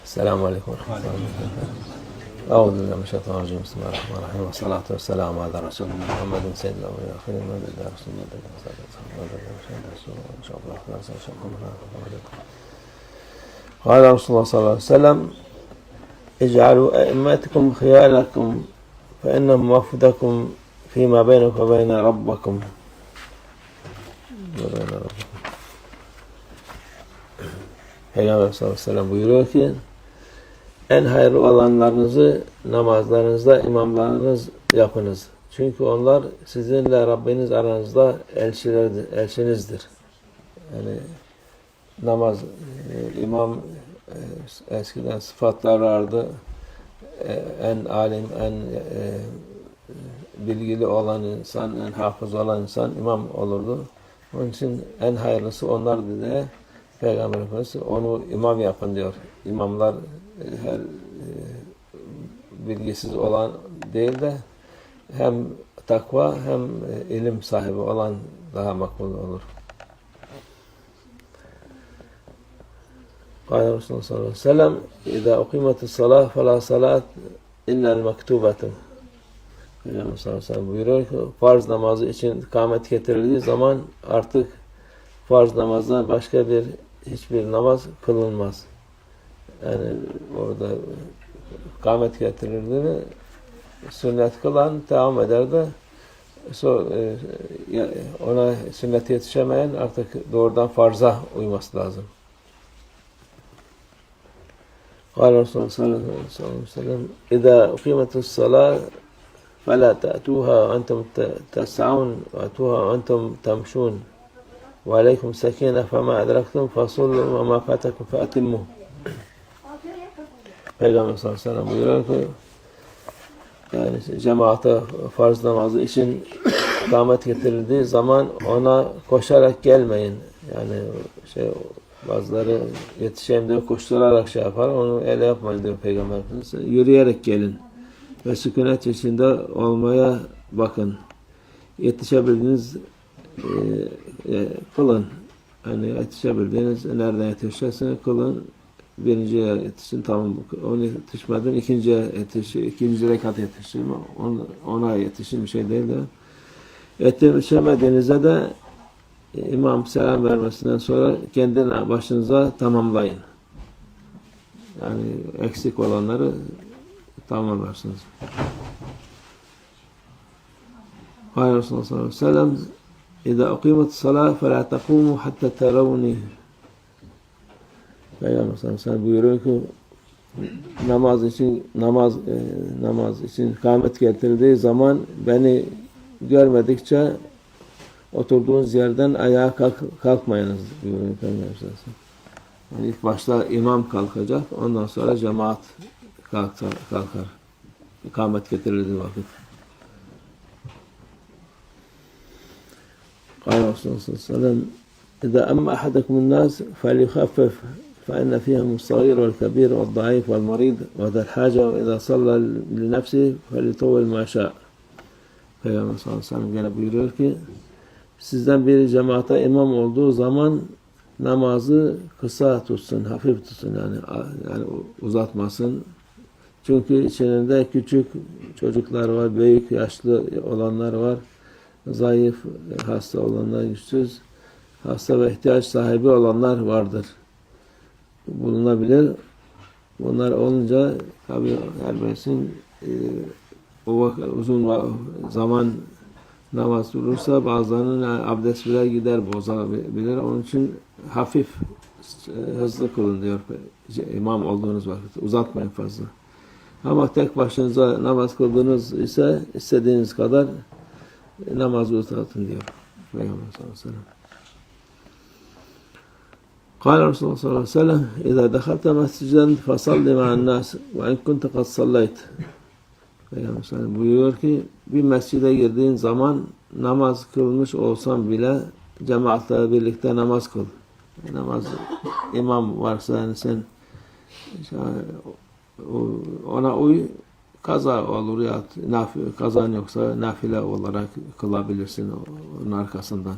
Selamun Aleyküm ve Rahmetullahi ve Berekatuhu. Euzu billahi mineşşeytanirracim. Bismillahirrahmanirrahim. Ve salatu ve selamu ala Resulina Muhammedin seyyidina ve ahirin ve billahi Resulullah Kâle Resulullah sallallahu aleyhi ve sellem İc'alû e'immetikum khiyâlekum fe innehum vafdakum fîmâ beynekum ve beyne rabbakum. Peygamber sallallahu aleyhi ve sellem buyuruyor ki en hayırlı olanlarınızı namazlarınızda imamlarınız yapınız. Çünkü onlar sizinle Rabbiniz aranızda elçinizdir. Yani namaz, imam eskiden sıfatlar vardı. En alim, en bilgili olan insan, en hafız olan insan imam olurdu. Onun için en hayırlısı onlardı diye Peygamber Efendimiz onu imam yapın diyor. İmamlar her bilgisiz olan değil de hem takva hem ilim sahibi olan daha makbul olur. Kâle Resulullah sallallahu aleyhi ve sellem İzâ ukimetis salâh felâ salât illel mektûbetun. Peygamber sallallahu aleyhi ve sellem buyuruyor ki farz namazı için kâmet getirildiği zaman artık farz namazdan başka hiçbir namaz kılınmaz. Yani orada kâmet getirildi mi sünnet kılan devam eder de ona sünnet yetişemeyen artık doğrudan farza uyması lazım. Kâle Resulullah sallallahu aleyhi ve sellem İzâ ukimetis salâh فَلَا تَأْتُوهَا وَاَنْتُمْ تَسْعَوْنَ وَأْتُوهَا وَاَنْتُمْ تَمْشُونَ وَعَلَيْكُمْ سَكِينَةٌ فَمَا أَدْرَكْتُمْ فَصَلُّوا وَمَا فَاتَكُمْ فَأَتِمُّوا. Peygamber sallallahu aleyhi ve sellem buyuruyor ki yani cemaate farz namazı için kâmet getirildiği zaman ona koşarak gelmeyin. Yani bazıları yetişeyim diye koşturarak yapar. Onu öyle yapmayın diyor Peygamber Efendimiz. Yürüyerek gelin. Ve sükunet içinde olmaya bakın. Yetişebildiğiniz kılın. Hani yetişebildiğiniz nereden yetişirseniz kılın. Birinciye yetişin, tamam. Onu yetişmeden ikinci rekat yetişin. Ona yetişin, bir şey değil de. Yetişemediğinizde de imam selam vermesinden sonra kendi başınıza tamamlayın. Yani eksik olanları tamamlarsınız. Kâle Resulullah sallallahu aleyhi ve sellem İzâ ukimetis salâh felâ tekûmû hattâ teravnî. Peygamber sallallahu aleyhi ve sellem buyuruyor ki namaz için kâmet getirildiği zaman beni görmedikçe oturduğunuz yerden ayağa kalkmayınız buyuruyor Peygamber sallallahu aleyhi ve sellem. Yani ilk başta imam kalkacak, ondan sonra cemaat kalkar. İkamet getirildiği vakit. Kâle Resulullah sallallahu aleyhi ve sellem İzâ emme ahadakumun nâs feliyukhaffif فإن فيهم الصغير والكبير والضعيف والمريض وذا الحاجة وإذا صلى لنفسه فليطول ما شاء. Peygamber sallallahu aleyhi ve sellem gene buyuruyor ki sizden biri cemaate imam olduğu zaman namazı kısa tutsun, hafif tutsun yani uzatmasın. Çünkü içinde küçük çocuklar var, büyük yaşlı olanlar var, zayıf, hasta olanlar, güçsüz, hasta ve ihtiyaç sahibi olanlar vardır. Bulunabilir. Bunlar olunca tabi her birisinin uzun zaman namaz durursa bazılarının abdest bile gider, bozabilir. Onun için hafif, hızlı kılın diyor imam olduğunuz vakit. Uzatmayın fazla. Ama tek başınıza namaz kıldığınız ise istediğiniz kadar namazı uzatın diyor Peygamber sallallahu aleyhi ve sellem. Kâle Resulullah sallallahu aleyhi ve sellem İzâ dekhalte mesciden fesalli ma'an nâs ve in kunte kad sallayt. Peygamber sallallahu aleyhi ve sellem buyuruyor ki bir mescide girdiğin zaman namaz kılmış olsan bile cemaatle birlikte namaz kıl. Namaz imam varsa yani sen ona uy, kaza olur ya kazan yoksa nafile olarak kılabilirsin onun arkasından.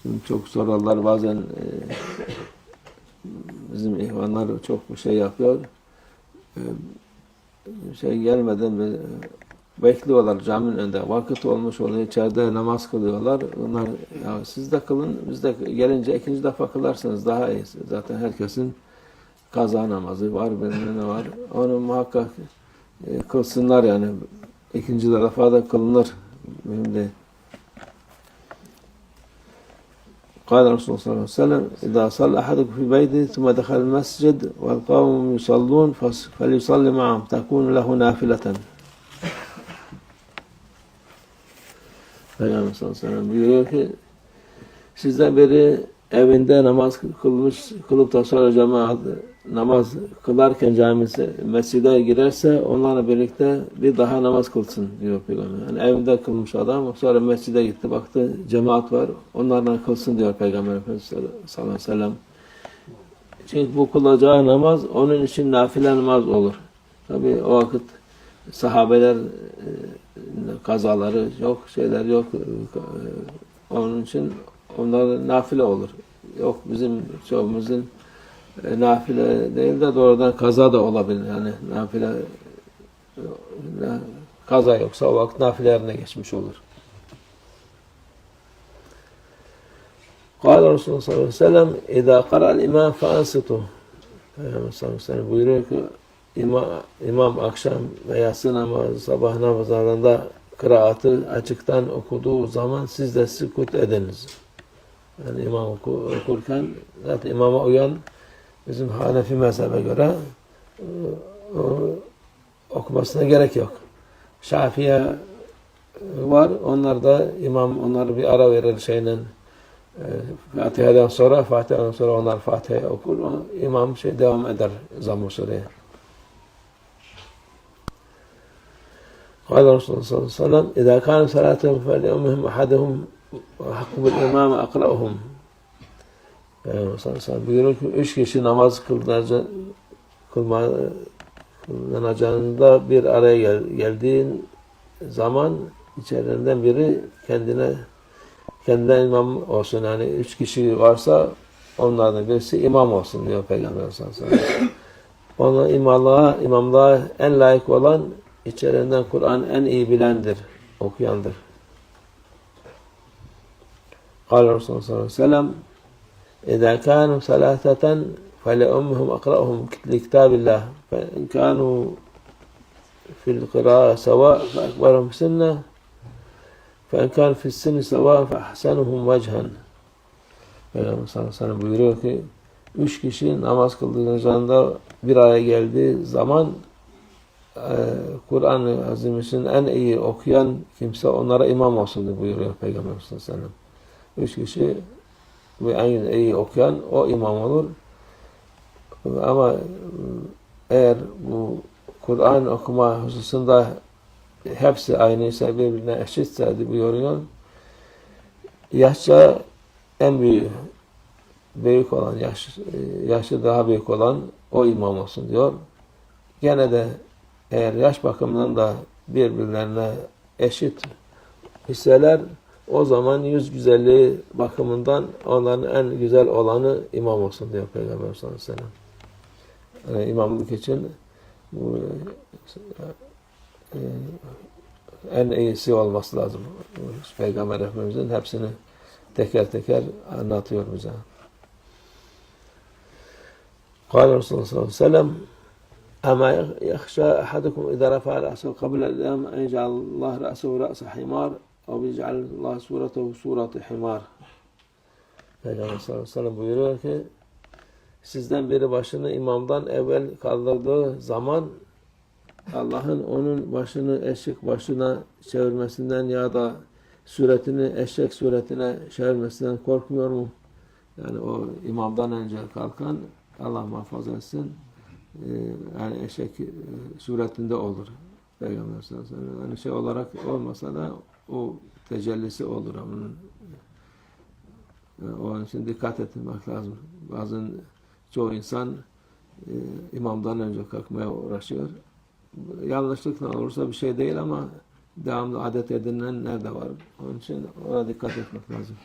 Şimdi çok sorarlar bazen bizim ihvanlar çok bir şey yapıyor. Gelmeden bekliyorlar caminin önünde. Vakit olmuş oluyor. İçeride namaz kılıyorlar. Onlar ya siz de kılın. Biz de gelince ikinci defa kılarsınız daha iyi. Zaten herkesin kaza namazı var. Benim ne var. Onu muhakkak kılsınlar yani. İkinci defa da kılınır. Mühim değil. قال الرسول صلى الله عليه وسلم إذا صلى أحدكم في بيته ثم دخل المسجد والقوم يصلون فليصلي معهم تكون له نافلة. Peygamber sallallahu aleyhi ve sellem buyuruyor ki sizden biri evinde namaz kılıp da sonra cemaat namaz kılarken camisi mescide girerse onlarla birlikte bir daha namaz kılsın diyor Peygamber. Yani evinde kılmış adam sonra mescide gitti baktı cemaat var onlarla kılsın diyor Peygamber Efendimiz sallallahu aleyhi ve sellem. Çünkü bu kılacağı namaz onun için nafile namaz olur. Tabi o vakit sahabeler kazaları yok, şeyler yok. Onun için onlar nafile olur. Yok bizim çoğumuzun nafile değil de doğrudan kaza da olabilir. Yani nafile kaza yoksa o vakit nafilelerine geçmiş olur. قال Resulullah sallallahu aleyhi ve sellem اِذَا قَرَى الْاِمَامِ فَاَنْسِتُهُ Peygamber sallallahu aleyhi ve sellem buyuruyor ki İmam akşam veya yatsı namazı, sabah namazlarında kıraatı açıktan okuduğu zaman siz de sükût ediniz. Yani imam okurken zaten imama uyan bizim Hanefi mezhebe göre okumasına gerek yok. Şafiye var. Onlar da imam onları bir ara verir şeyle Fatiha'dan sonra onlar Fatiha okur. İmam devam eder zamm-ı sureye. قال رسول الله صلى الله عليه وسلم إذا كانوا صلاتهم فليؤمهم أحدهم وحق بالإمام أقرأهم buyuruyor ki 3 kişi namaz kılınacağında bir araya geldiğin zaman içlerinden biri kendinden imam olsun. Yani 3 kişi varsa onlardan birisi imam olsun diyor Peygamber sallallahu aleyhi ve sellem. Ona imamlığa en layık olan İçlerinden Kur'an en iyi bilendir, okuyandır. قال Resulullah sallallahu aleyhi ve sellem اِذَا كَانُوا ثَلَاثَةً فَلَأُمُّهُمْ أَقْرَأُهُمْ لِكِتَابِ اللّٰهِ فَاِنْ كَانُوا فِي الْقِرَاءَ سَوَاء فَأَكْبَرُهُمْ سِنَّةً فَاِنْ كَانُوا فِي السِّنِّ سَوَاء فَأَحْسَنُهُمْ وَجْهًا Peygamber sallallahu aleyhi ve sellem buyuruyor ki 3 kişi namaz kıldığında bir araya geldiği zaman Kur'an-ı Azimüşşin en iyi okuyan kimse onlara imam olsun buyuruyor Peygamber sallallahu aleyhi ve sellem. 3 kişi ve en iyi okuyan o imam olur. Ama eğer bu Kur'an okuma hususunda hepsi aynıysa birbirine eşitse buyuruyor. Yaşça en büyük olan, yaşı daha büyük olan o imam olsun diyor. Gene de eğer yaş bakımından da birbirlerine eşit hisseler o zaman yüz güzelliği bakımından onların en güzel olanı imam olsun diyor Peygamber sallallahu aleyhi ve sellem. Yani imamlık için en iyisi olması lazım. Peygamber Efendimiz'in hepsini teker teker anlatıyor bize. قال Resulullah sallallahu aleyhi ve sellem أما يخشى أحدكم إذا رفع رأسه قبل الإمام أن يجعل الله رأسه رأس حمار أو يجعل الله صورته صورة حمار. Peygamber sallallahu aleyhi ve sellem buyuruyor ki sizden biri başını imamdan evvel kaldırdığı zaman Allah'ın onun başını eşek başına çevirmesinden ya da suretini eşek suretine çevirmesinden korkmuyor mu? Yani o imamdan önce kalkan Allah muhafaza etsin. Yani eşek suretinde olur. Peygamber sallallahu aleyhi ve sellem. Yani şey olarak olmasa da o tecellisi olur. Onun için dikkat etmek lazım. Bazen çoğu insan imamdan önce kalkmaya uğraşıyor. Yanlışlıkla olursa bir şey değil ama devamlı adet edinenler de var. Onun için ona dikkat etmek lazım.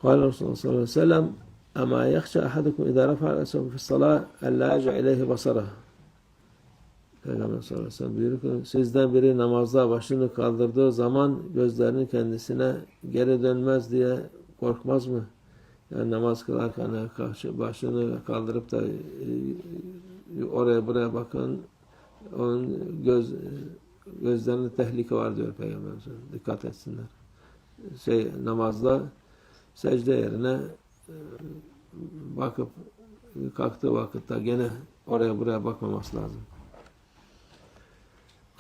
قال Resulullah sallallahu aleyhi ve sellem Ama yakhşa ahadukum idâ rafa'a ra'sehu fi's-salâh ellâ yerci'a ileyhi basarah. Peygamber sallallahu aleyhi ve sellem buyuruyor ki sizden biri namazda başını kaldırdığı zaman gözlerini kendisine geri dönmez diye korkmaz mı? Yani namaz kılarken başını kaldırıp da oraya buraya bakın, onun gözlerinde tehlike var diyor Peygamber. Dikkat etsinler. Namazda secde yerine bakıp kalktığı vakitte gene oraya buraya bakmaması lazım.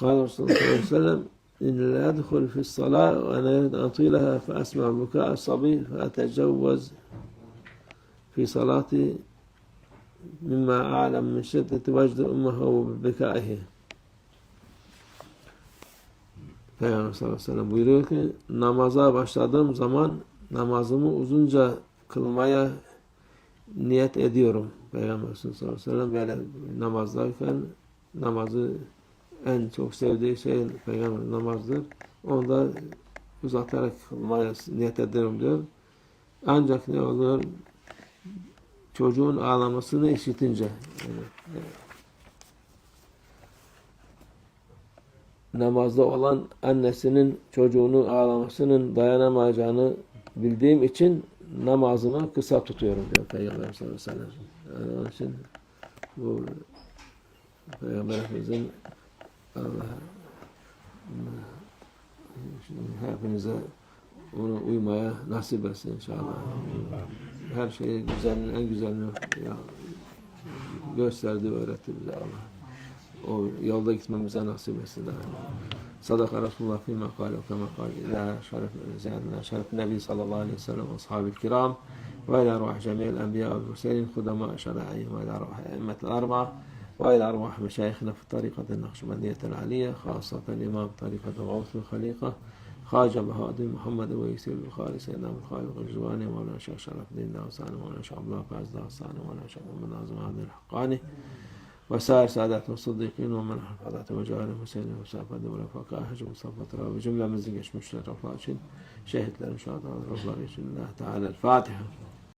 قال رسول الله صلى الله عليه وسلم إن لا أدخل في الصلاة وأنا أريد أن أطيلها فأسمع بكاء الصبي فأتجوز في صلاتي مما أعلم من شدة وجد أمه وبكائه. Peygamber sallallahu aleyhi ve sellem buyuruyor ki namaza başladığım zaman namazımı uzunca kılmaya niyet ediyorum. Peygamber sallallahu aleyhi ve sellem böyle namazdayken namazı en çok sevdiği şey Peygamber namazdır. Onu da uzatarak kılmaya niyet ederim diyor. Ancak ne oluyor? Çocuğun ağlamasını işitince namazda olan annesinin çocuğunu ağlamasının dayanamayacağını bildiğim için namazımı kısa tutuyorum diyor Peygamber sallallahu aleyhi ve sellem. Yani onun için bu Peygamberimizin Allah hepinize onu uymaya nasip etsin inşallah. Her şeyi güzelliğin en güzelini gösterdi, öğretti bize Allah. O yolda gitmemize nasip etsin. Sadaka Resulullah fîmâ kâle ve kemâ kâle ilâ şeref Nebi sallallahu aleyhi ve sellem ve ashabil kiram ve ilâ ruh cemî'il enbiyâ ve murselîn khudamâ şerâ'ihim ve ilâ ruh e'immetil arba'a وإلى أرواح مشايخنا في الطريقة النقشبندية العالية خاصة الإمام طريقة غوث الخليقة خواجة بهادر محمد ويسير البخاري سيدنا الخالق الجواني مولانا شيخ شرف الدين داوساني مولانا شيخ عبد الله فاز داوساني مولانا شيخ محمد ناظم هادي الحقاني وسائر سادات الصديقين ومن حفظات وجوارهم وسيدنا وسافة ورفقاء حج مصطفى تراب جملة من geçmişler rafaa için şehitlerin şahadaları için Allah Teala Fatiha.